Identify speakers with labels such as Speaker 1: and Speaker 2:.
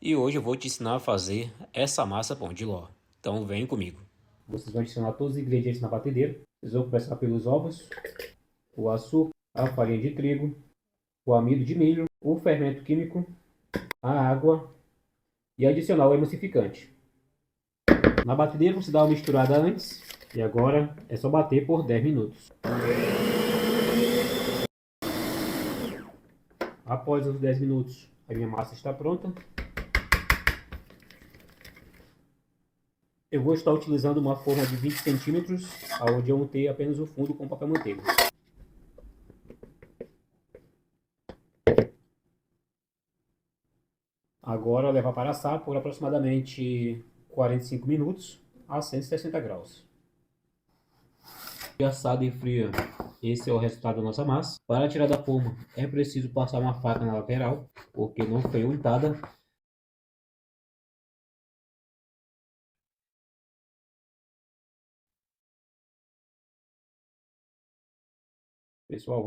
Speaker 1: E hoje eu vou te ensinar a fazer essa massa pão de ló. Então vem comigo. Vocês vão adicionar todos os ingredientes na batedeira. Vocês vão começar pelos ovos, o açúcar, a farinha de trigo, o amido de milho, o fermento químico, a água e adicionar o emulsificante. Na batedeira você dá uma misturada antes e agora é só bater por 10 minutos. Após os 10 minutos, a minha massa está pronta. Eu vou estar utilizando uma forma de 20 centímetros, onde eu untei apenas o fundo com papel manteiga. Agora levar para assar por aproximadamente 45 minutos a 160 graus. Assada e fria, esse é o resultado da nossa massa. Para tirar da forma é preciso passar uma faca na lateral, porque não foi untada. Pessoal,